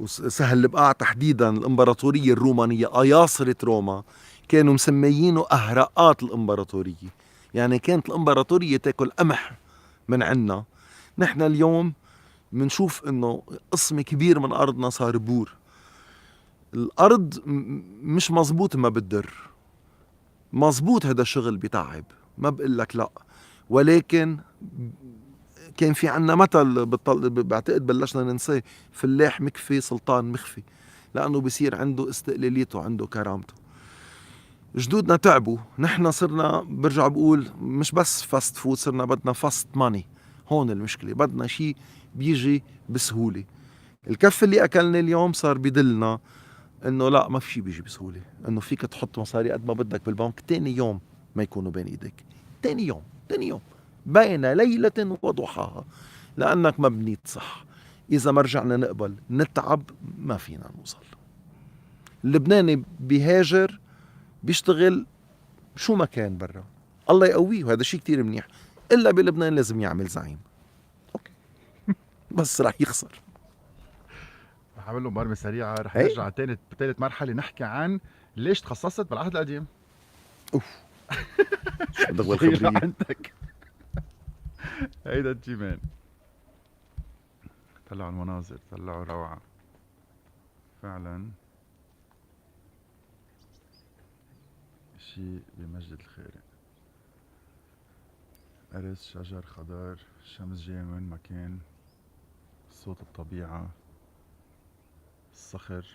سهل البقاع تحديدا الامبراطورية الرومانية اياصرة روما كانوا مسميينه اهرقات الامبراطورية. يعني كانت الامبراطورية تاكل قمح من عنا. نحن اليوم منشوف انه قسم كبير من ارضنا صار بور. الارض مش مزبوط، ما بتدر مزبوط، هذا الشغل بتعب، ما بقول لك لا، ولكن كان في عنا مثل بعتقد بلشنا ننساه: فلاح مكفي سلطان مخفي، لأنه بصير عنده استقلاليته، عنده كرامته. جدودنا تعبوا، نحن صرنا برجع بقول مش بس فاست فود، صرنا بدنا فاست ماني. هون المشكلة، بدنا شيء بيجي بسهولة. الكف اللي أكلنا اليوم صار بدلنا انه لا، ما في شيء بيجي بسهولة، انه فيك تحط مصاري قد ما بدك بالبنك، تاني يوم ما يكونوا بين ايديك. تاني يوم بين ليلة وضحاها، لأنك ما بنيت صح. إذا ما رجعنا نقبل نتعب ما فينا نوصل. اللبناني بيهاجر بيشتغل شو ما كان برا، الله يقويه، وهذا شيء كتير منيح. إلا بلبنان لازم يعمل زعيم، أوكي. بس رح يخسر.
رح اعمل له مبارمه سريعه، رح نرجع ثالث مرحله نحكي عن ليش تخصصت بالعهد القديم.
اوف شو بدك بالخبرية
عندك؟ هيدا الجيمان، طلعوا المناظر، طلعوا روعه فعلا، شيء بمجد الخير. أرز، شجر خضار، الشمس جاية من وين ما كان، صوت الطبيعة، الصخر.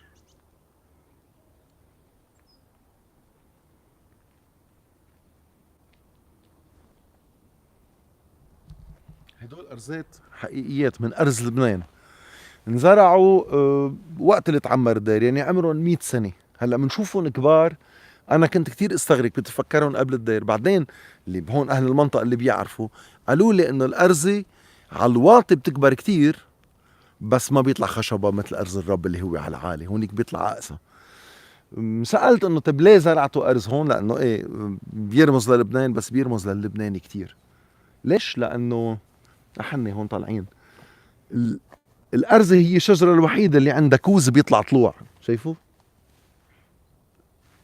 هدول أرزات حقيقيات من أرز لبنان، انزرعوا وقت اللي تعمر الدير، يعني عمرهم 100 سنة. هلا بنشوفهم كبار، أنا كنت كتير استغرب، كنت أفكرهم قبل الدير. بعدين اللي هون أهل المنطقة اللي بيعرفوا قالوا لي إنه الأرزة على الواطي بتكبر كتير، بس ما بيطلع خشبة مثل أرز الرب اللي هو على العالي، هونيك بيطلع أقسى. سألت إنه طب ليه زرعتوا أرز هون؟ لأنه إيه، بيرمز للبنان، بس بيرمز للبناني كتير. ليش؟ لأنه أحني هون طالعين الأرزة هي الشجرة الوحيدة اللي عندها كوز بيطلع طلوع، شايفه؟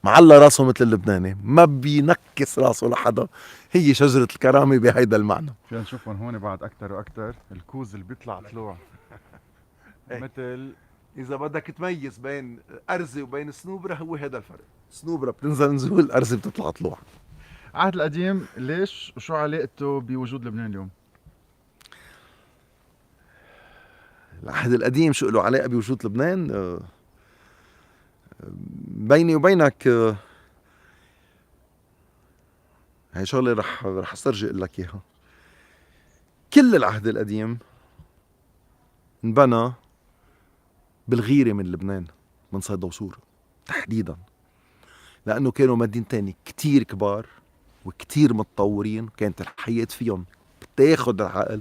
معلى راسه مثل اللبناني، ما بينكس راسه لحدا. هي شجرة الكرامة بهيدا المعنى.
فينا نشوف من هون بعد أكتر وأكتر الكوز اللي بيطلع طلوع مثل
اذا بدك تميز بين ارزه وبين سنوبره هو هذا الفرق. سنوبره بتنزل نزول، الارزه بتطلع طلوع.
العهد القديم ليش وشو علاقته بوجود لبنان اليوم؟
العهد القديم شو له علاقه بوجود لبنان؟ بيني وبينك هي شغله رح استرجع اقول لك اياها. كل العهد القديم انبنى بالغيره من لبنان، من صيدا وسور تحديدا، لانه كانوا مدينتين كتير كبار وكتير متطورين، كانت الحياه فيهم بتاخد العقل.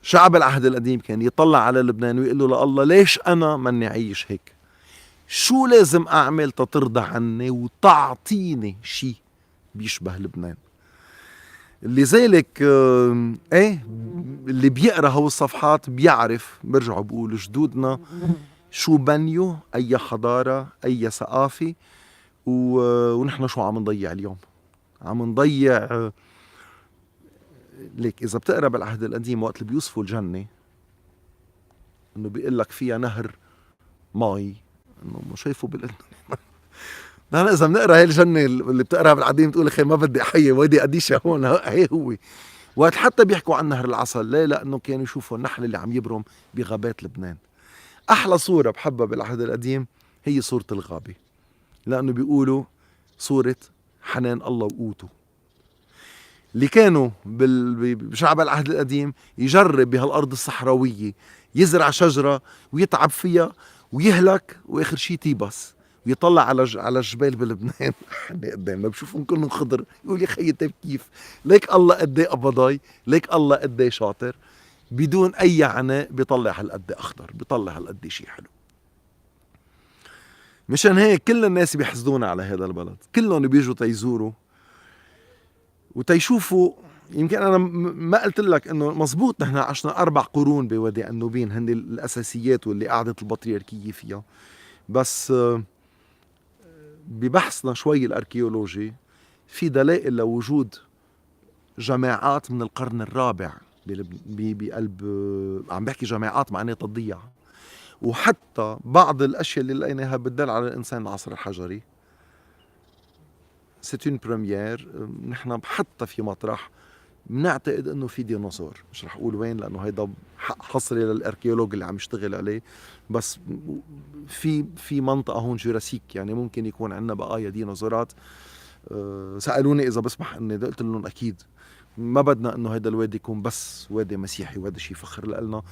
شعب العهد القديم كان يطلع على لبنان ويقول له لله ليش انا ماني عايش هيك؟ شو لازم اعمل تترضى عني وتعطيني شيء بيشبه لبنان؟ لذلك ايه اللي بيقرا هو الصفحات بيعرف، برجعوا بقولوا جدودنا شو بنيوا، اي حضاره، اي ثقافه، ونحن شو عم نضيع اليوم. عم نضيع. ليك اذا بتقرا بالعهد القديم وقت اللي بيوصفوا الجنه انه بيقول لك فيها نهر مي، انه مو شايفه نحن اذا بنقرا هاي الجنه اللي بتقراها بالعديم بتقول اخي ما بدي احيي وادي قديشه هون، هي هو. وقت حتى بيحكوا عن نهر العسل، ليه؟ لانه كانوا يشوفوا النحل اللي عم يبرم بغابات لبنان. احلى صوره بحبها بالعهد القديم هي صوره الغابه، لانه بيقولوا صوره حنان الله وقوته. اللي كانوا بشعب العهد القديم يجرب بهالارض الصحراويه يزرع شجره ويتعب فيها ويهلك، واخر شيء تيبس ويطلع على الجبال بلبنان قدامنا بشوفهم كلهم خضر، يقول يا خيي طيب كيف؟ ليك الله قد ايه قبضاي، ليك الله قد ايه شاطر، بدون اي عناء بيطلع هالقد اخضر، بيطلع هالقد شيء حلو. مشان هيك كل الناس بيحسدونا على هذا البلد، كلهم بيجوا تيزوروا وتيشوفوا. يمكن انا ما قلت لك انه مزبوط نحن عشنا 4 قرون بوادي النوبين، هن الاساسيات واللي قعدت البطريركيه فيها، بس ببحثنا شوي الاركيولوجي في دلائل لوجود جماعات من القرن الرابع بقلب، عم بحكي جماعات معناتها تضيع، وحتى بعض الاشياء اللي لقيناها بتدل على الانسان العصر الحجري. سيت اون بريمير. نحن حتى في مطرح بنعتقد انه في ديناصور، مش رح اقول وين لانه هيدا حصري للاركيولوج اللي عم يشتغل عليه، بس في منطقه هون جوراسيك، يعني ممكن يكون عندنا بقايا ديناصورات. سالوني اذا بسمح اني قلت لهم اكيد ما بدنا انه هيدا الوادي يكون بس وادي مسيحي، وهذا شيء فخر لنا.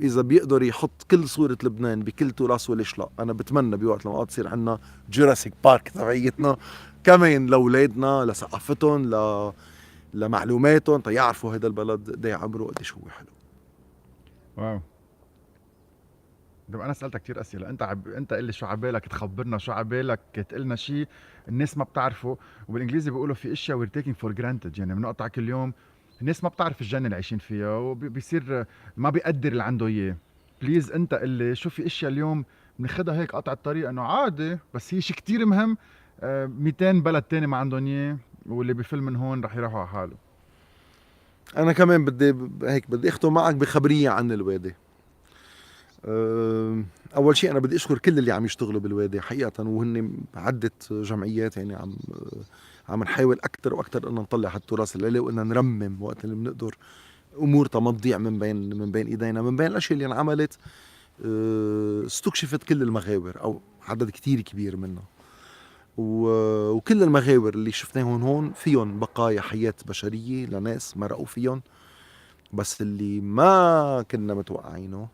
اذا بيقدر يحط كل صوره لبنان بكل تراثه ليش لا؟ انا بتمنى بوقت لما تصير عندنا جوراسيك بارك تبعيتنا كمان لاولادنا، لثقافتهم، لمعلوماتهم، تيعرفوا هذا البلد قد ايه عمره قديش هو حلو.
واو. طب انا سالتك كثير اسئله، انت قل لي شو عبالك تخبرنا، شو عبالك تقلنا شيء الناس ما بتعرفه. وبالانجليزي بيقولوا في اشياء وير تيكينج فور جرانتد، يعني بنقطع كل يوم. الناس ما بتعرف الجنه اللي عايشين فيها، وبيصير ما بيقدر اللي عنده اياه. بليز انت قل لي شو في اشياء اليوم بناخدها هيك قطع الطريق انه عادي، بس هي شيء كثير مهم. 200 بلد تاني ما عندهم اياه، واللي بفل من هون رح يروحوا على حاله.
انا كمان بدي اختم معك بخبريه عن الوادي. اول شيء انا بدي اشكر كل اللي عم يشتغلوا بالوادي حقيقه، وهن عده جمعيات، يعني عم نحاول اكثر واكثر ان نطلع هالتراث الليلي وان نرمم وقت اللي بنقدر امور ما تضيع من بين ايدينا. من بين الاشياء اللي انعملت استكشفت كل المغاور او عدد كتير كبير منها، وكل المغاور اللي شفناهم هون فيهم بقايا حياة بشرية لناس مرقوا فيهم. بس اللي ما كنا متوقعينه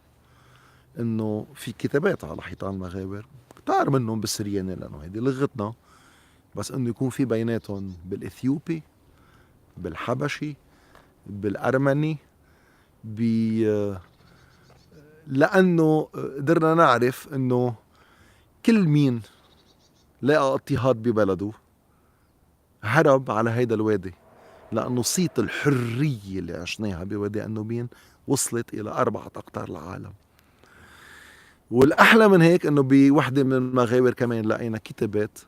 انه في كتابات على حيطان المغاور كتار منهم بالسريانة لانه هيدي لغتنا، بس انه يكون في بيناتهم بالاثيوبي، بالحبشي، بالارمني، لانه قدرنا نعرف انه كل مين لقى اضطهاد ببلده هرب على هيدا الوادي، لأنه صيت الحرية اللي عشناها بوادي النوبين وصلت إلى 4 أقطار العالم. والأحلى من هيك أنه بوحدة من المغاور كمان لقينا كتابات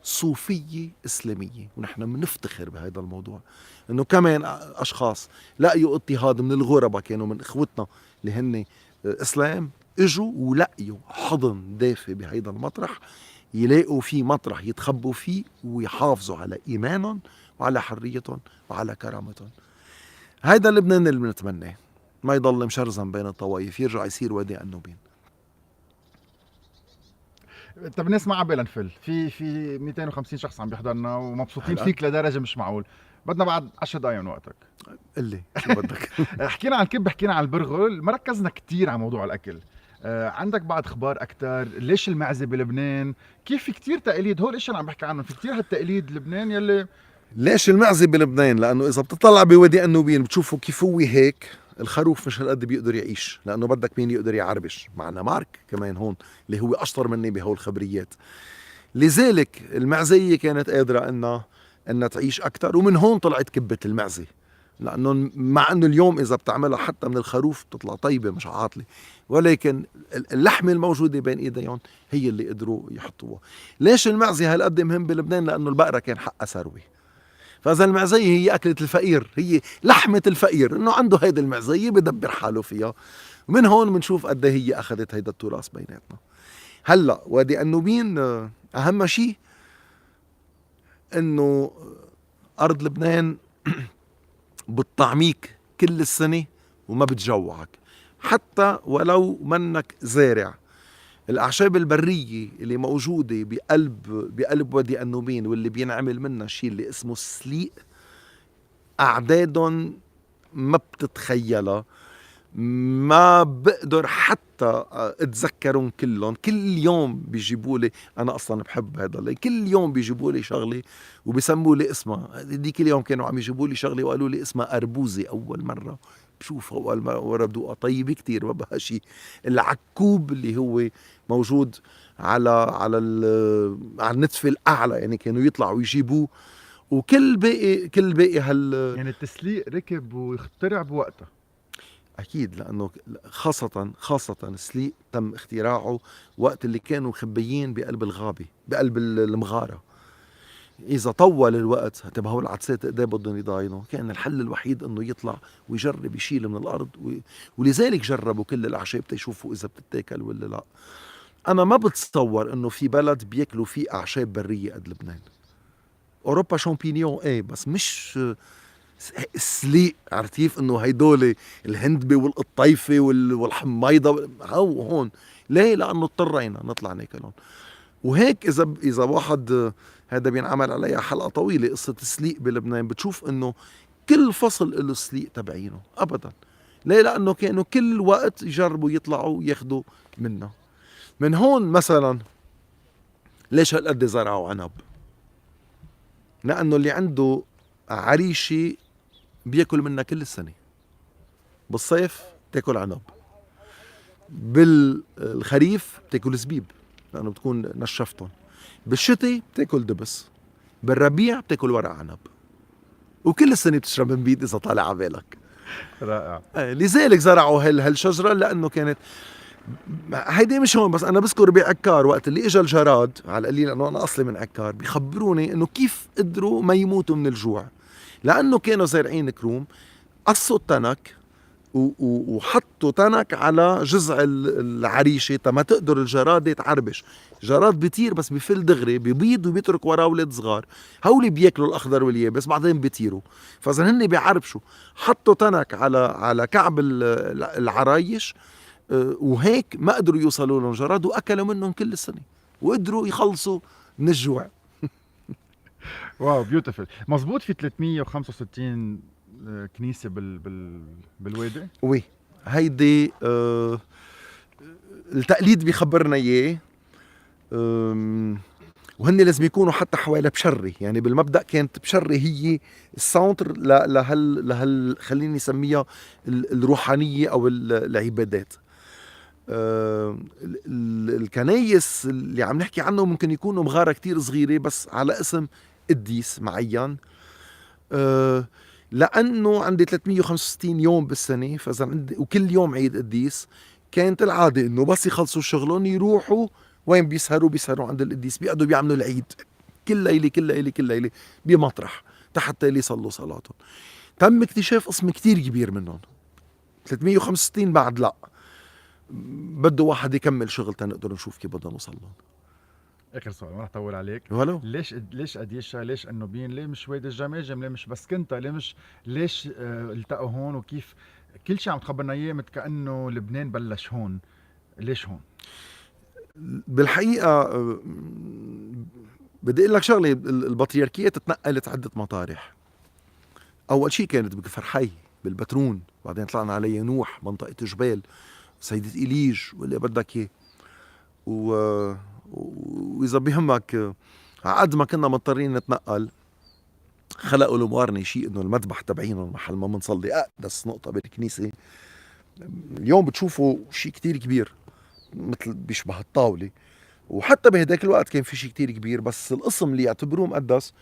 صوفية إسلامية، ونحن بنفتخر بهذا الموضوع أنه كمان أشخاص لقيوا اضطهاد من الغرباء، كانوا من إخوتنا اللي هن إسلام اجوا ولقيوا حضن دافي بهيدا المطرح، يلاقوا فيه مطرح يتخبوا فيه ويحافظوا على إيمانهم وعلى حريتهم وعلى كرامتهم. هيدا لبنان اللي بنتمناه، ما يضل مشرزم بين الطوايف، يرجع يصير وادي النوبين.
طب الناس ما عبالها نفل في 250 شخص عم بيحضرنا ومبسوطين
هلا.
فيك لدرجه مش معقول. بدنا بعد 10 دقايق من وقتك.
قلي شو بدك.
حكينا عن الكب، حكينا عن البرغل، ما ركزنا كتير على موضوع الاكل. عندك بعد اخبار اكتر؟ ليش المعزه بلبنان؟ كيف في كتير تقاليد؟ هول الاشياء اللي عم بحكي عنهم، في كتير هالتقاليد لبنان يلي
ليش المعزة بلبنان؟ لأنه إذا بتطلع بوادي النوبين بتشوفوا كيف هو هيك، الخروف مش هالقد بيقدر يعيش، لأنه بدك مين يقدر يعربش. معنا مارك كمان هون اللي هو أشطر مني بهول الخبريات. لذلك المعزية كانت قادرة إنها تعيش أكتر، ومن هون طلعت كبة المعزة. لأنه مع أنه اليوم إذا بتعملها حتى من الخروف بتطلع طيبة مش عاطلة، ولكن اللحمة الموجودة بين إيديهم هي اللي قدروا يحطوها. ليش المعزة هالقد مهم بلبنان؟ لأنه البقرة كان حقها ثروة. فإذا المعزية هي أكلة الفقير، هي لحمة الفقير، إنه عنده هيدي المعزية بدبر حاله فيها. ومن هون بنشوف قد هي أخذت هيدا التراث بيناتنا. هلا وادي النوبين أهم شيء إنه أرض لبنان بتطعميك كل السنة وما بتجوعك، حتى ولو منك زارع. الأعشاب البرية اللي موجودة بقلب وادي النوبين واللي بينعمل منها شيء اللي اسمه السليق، أعدادهم ما بتتخيلها، ما بقدر حتى اتذكرهم كلهم. كل يوم بيجيبوا لي، انا اصلا بحب هذا اللي كل يوم بيجيبوا لي شغله وبيسموا لي اسمها. ديك اليوم كانوا عم يجيبوا لي شغله وقالوا لي اسمها اربوزه. اول مره بشوفها واول مره بدوقها، طيبه كتير ما بها شيء. العكوب اللي هو موجود على النتفه الاعلى، يعني كانوا يطلعوا يجيبوه. وكل باقي
يعني التسليق ركب واخترع بوقتها.
أكيد، لأنه خاصة السليق تم اختراعه وقت اللي كانوا مخبيين بقلب الغابة، بقلب المغارة. إذا طول الوقت هتبقى هول العدسات قدام بدهم يضاينوا، كان الحل الوحيد إنه يطلع ويجرب يشيل من الأرض ولذلك جربوا كل الأعشاب تيشوفوا إذا بتتاكل ولا لا. أنا ما بتصور إنه في بلد بياكلوا فيه أعشاب برية قد لبنان. أوروبا شامبينيون إيه، بس مش السليق. عرفت كيف؟ انه هيدول الهندبه والقطيفه والحميضه هون. ليه؟ لانه اضطرينا نطلع ناكلهم. وهيك اذا واحد هذا بينعمل عليها حلقه طويله، قصه السليق بلبنان. بتشوف انه كل فصل له السليق تبعينه ابدا. ليه؟ لانه كانوا كل وقت يجربوا يطلعوا ياخذوا منه. من هون مثلا ليش هالقد زرعوا عنب؟ لانه اللي عنده عريشه بياكل منها كل السنة. بالصيف تاكل عنب، بالخريف بتاكل زبيب لأنه بتكون نشفتهم، بالشتاء بتاكل دبس، بالربيع بتاكل ورق عنب، وكل السنة بتشرب نبيد إذا طالع عبالك.
رائع.
لذلك زرعوا هالشجرة، لأنه كانت هيدي مش هون بس. أنا بذكر بعكار وقت اللي إجا الجراد، على القليل لأنه أنا أصلي من عكار، بيخبروني إنه كيف قدروا ما يموتوا من الجوع. لأنه كانوا زارعين كروم، قصوا التنك وحطوا تنك على جذع العريشة تما تقدر الجراد تعربش. الجراد بيطير بس بيفل دغري، بيبيض وبيترك وراه اولاد صغار، هولي بياكلوا الاخضر واليابس بعدين بيطيروا. فاذا هن بيعربشوا، حطوا تنك على كعب العرايش، وهيك ما قدروا يوصلوا لهم جراد واكلوا منهم كل السنة وقدروا يخلصوا من الجوع.
واو بيوتيفل. مزبوط في 365 كنيسة بالوادي؟
وي هيدي التقليد بيخبرنا اياه. وهن لازم يكونوا حتى حوالي بشري. يعني بالمبدأ كانت بشري هي السنتر لهال خليني نسميها الروحانية او العبادات. الكنايس اللي عم نحكي عنه ممكن يكونوا مغارة كتير صغيرة بس على اسم قديس معين، لأنه عندي 365 يوم بالسنة، فإذا عندي وكل يوم عيد قديس. كانت العادة إنه بس يخلصوا شغلهم يروحوا وين بيسهروا عند القديس، بيقعدوا بيعملوا العيد كل ليلة بمطرح حتى يصلوا صلاتهم. تم اكتشاف قسم كتير كبير منهم 365 بعد لا، بده واحد يكمل شغل تنقدر نشوف كيف بدنا نوصل لهم.
اخر سؤال ما رح اطول عليك.
ولو
ليش اديشا، ليش النوبين، ليه مش وادي الجماجم، ليه مش بسكنتا، ليش التقوا هون، وكيف كل شيء عم تخبرنا اياه كأنه لبنان بلش هون؟ ليش هون؟
بالحقيقة بدي اقول لك شغلة، البطريركية تتنقلت عدة مطارح. اول شيء كانت بكفر حي بالبترون، بعدين طلعنا على ينوح منطقة جبال سيدة إليج واللي بدك اياه. واذا بيهمك عقد ما كنا مضطرين نتنقل، خلقوا المقارنة شيء انه المذبح تبعينهم محل ما بنصلي اقدس نقطة بالكنيسة، اليوم بتشوفوا شيء كتير كبير مثل بيشبه الطاولة. وحتى بهداك الوقت كان في شيء كتير كبير، بس القسم اللي يعتبروه مقدس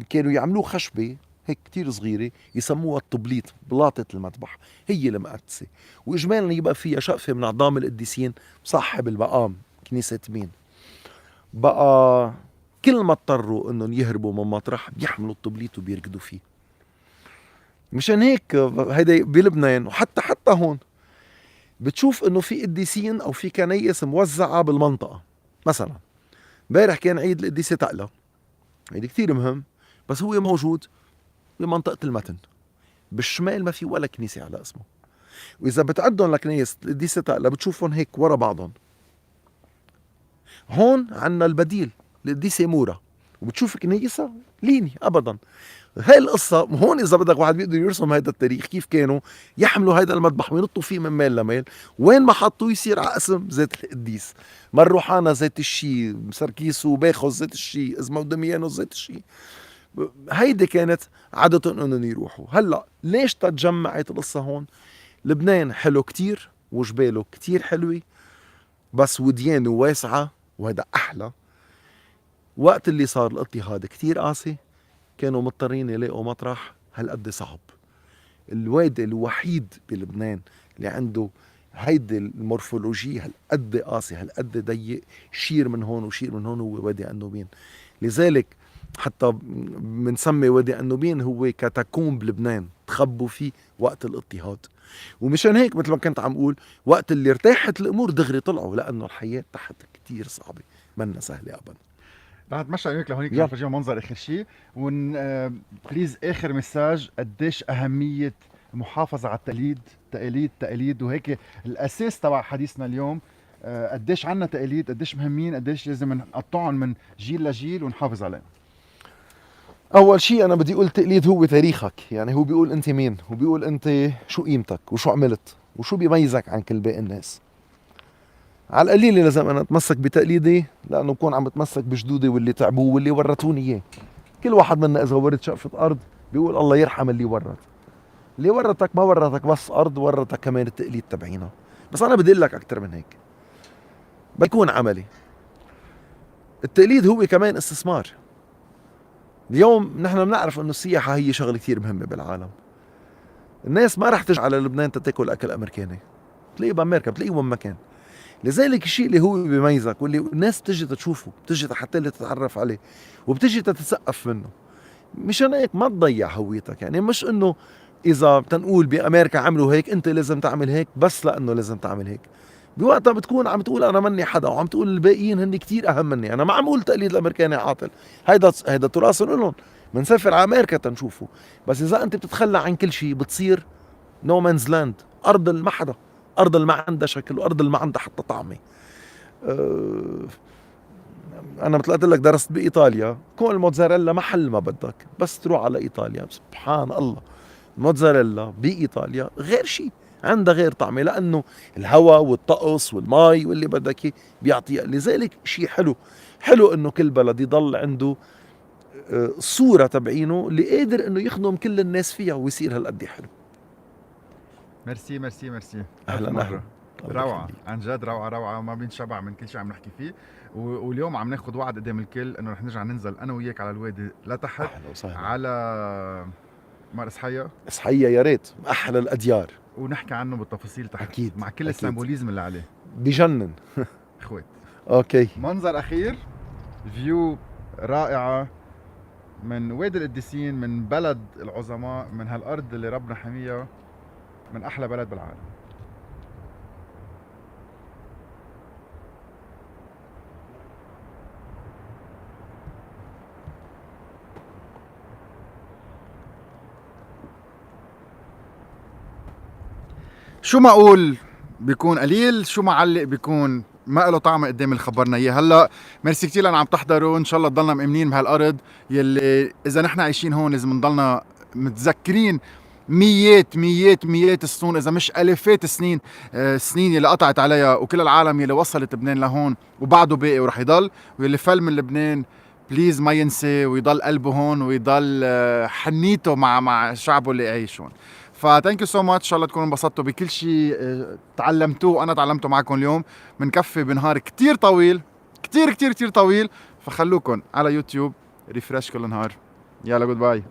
كانوا يعملوه خشبة هيك كتير صغيرة يسموها الطبليط، بلاطة المذبح هي المقدسة، وإجمالا يبقى فيها شقفة من أعظام القديسين صاحب المقام كنيسة مين. بقى كل ما اضطروا انهم يهربوا من مطرح بيحملوا الطبليط وبيركضوا فيه. مشان هيك هيدا بلبنان وحتى هون بتشوف انه في قديسين او في كنايس موزعة بالمنطقة. مثلا امبارح كان عيد القديسة تقلة، عيد كتير مهم، بس هو موجود بمنطقة المتن، بالشمال ما في ولا كنيسة على اسمه. واذا بتعدهم لكنايس القديسة تقلة بتشوفهم هيك ورا بعضهم. هون عنا البديل القديسة مورا، وبتشوف كنيسة ليني ابدا. هاي القصة هون إذا بدك واحد بيقدر يرسم هيدا التاريخ، كيف كانوا يحملوا هيدا المذبح وينطوا فيه من ميل لميل، وين ما حطوه يصير على اسم زيت القديس، مروحانا زيت الشي، سركيس وباخذ زيت الشي، إزما ودميانو زيت الشي. هيدي كانت عادة انهم يروحوا. هلا ليش تتجمعت القصة هون؟ لبنان حلو كتير وجباله كتير حلوة، بس وديانه واسعة وهذا أحلى. وقت اللي صار الاضطهاد كتير قاسي، كانوا مضطرين يلاقوا مطرح هالقد صعب. الوادي الوحيد بلبنان اللي عنده هيدي المورفولوجيا هالقد قاسي هالقد ضيق، شير من هون وشير من هون، هو وادي النوبين. لذلك حتى بنسمي وادي النوبين هو كاتاكوم بلبنان، تخبوا فيه وقت الاضطهاد. ومشان هيك مثل ما كنت عم اقول، وقت اللي ارتاحت الامور دغري طلعوا، لانه الحياه تحت كتير صعبه، منا سهله ابدا.
رح اتمشى وياك لهونيك
يلا.
نفرجيهم منظر اخر شيء بليز اخر مساج، قديش اهميه المحافظه على التقاليد، تقاليد وهيك الاساس تبع حديثنا اليوم. قديش عنا تقاليد، قديش مهمين، قديش لازم نقطعهم من جيل لجيل ونحافظ عليهم.
اول شيء انا بدي اقول التقليد هو تاريخك، يعني هو بيقول انت مين، هو بيقول انت شو قيمتك وشو عملت وشو بيميزك عن كل باقي الناس. على القليلة لازم انا اتمسك بتقليدي، لانه بكون عم بتمسك بجدودي واللي تعبوه واللي ورثوني اياه. كل واحد منا اذا ورث شقفة ارض بيقول الله يرحم اللي ورث. اللي ورثك ما ورثك بس ارض، ورثك كمان التقليد تبعينا. بس انا بدي لك اكثر من هيك، بيكون عملي. التقليد هو كمان استثمار. اليوم نحن بنعرف انه السياحة هي شغلة كثير مهمة بالعالم. الناس ما رح تجي على لبنان تاكل اكل امريكاني، بتلاقيه بامريكا، بتلاقيه وين ما كان. لذلك الشيء اللي هو بيميزك واللي الناس تجي تشوفه، بتجي حتى اللي تتعرف عليه، وبتجي تتسقف منه. مشان هيك ما تضيع هويتك. يعني مش انه اذا بتنقول بامريكا عملوا هيك انت لازم تعمل هيك بس لانه لازم تعمل هيك. بوقتها بتكون عم تقول انا مني حدا، وعم تقول الباقيين هن كتير اهم مني. انا ما عم اقول تقليد الامريكاني عاطل، هيدا تراث لهم، بنسافر على امريكا تنشوفه. بس اذا انت بتتخلى عن كل شيء بتصير نو مانز لاند، ارض ما حدا، ارض اللي ما عندها شكل، وارض اللي ما عندها حتى طعمه. انا مثل قلت لك درست بايطاليا، كون الموتزاريلا محل ما بدك، بس تروح على ايطاليا سبحان الله الموتزاريلا بايطاليا غير شيء، عندها غير طعمه، لانه الهواء والطقس والمي واللي بدك اياه بيعطيها. لذلك شيء حلو انه كل بلد يضل عنده صورة تبعينه اللي قادر انه يخدم كل الناس فيها ويصير هالقد حلو.
ميرسي ميرسي ميرسي.
اهلا
ألف مرة.
اهلا.
روعة عن جد، روعة ما بينشبع من كل شيء عم نحكي فيه. واليوم عم ناخد وعد قدام الكل انه رح نرجع ننزل انا وياك على الوادي لتحت،
اهلا وسهلا
على مار اسحيا،
اصحية يا ريت، احلى الاديار،
ونحكي عنه بالتفاصيل تحت،
اكيد
مع كل
أكيد.
السيمبوليزم اللي عليه.
بجنن.
اخوات،
اوكي.
منظر اخير، فيو رائعة من وادي القديسين، من بلد العظماء، من هالارض اللي ربنا حميها، من احلى بلد بالعالم. شو معقول بيكون قليل، شو معلق بيكون ما له طعم قدام اللي خبرنا اياه هلا. ميرسي كتير لأن عم تحضروا، ان شاء الله تضلنا مأمنين بهالارض يلي اذا نحن عايشين هون لازم نضلنا متذكرين ميات السنين اذا مش الافات السنين، السنين يلي قطعت عليها وكل العالم يلي وصلت لبنان لهون وبعده باقي ورح يضل، واللي فل من لبنان بليز ما ينسى ويضل قلبه هون ويضل حنيته مع شعبه اللي عايش هون. فثانك يو سو ماتش، ان شاء الله تكونوا انبسطتوا بكل شيء تعلمتوه وانا تعلمته معكم اليوم. بنكفي بنهار كتير طويل، كتير طويل، فخلوكم على يوتيوب ريفرش كل نهار. يلا جود باي.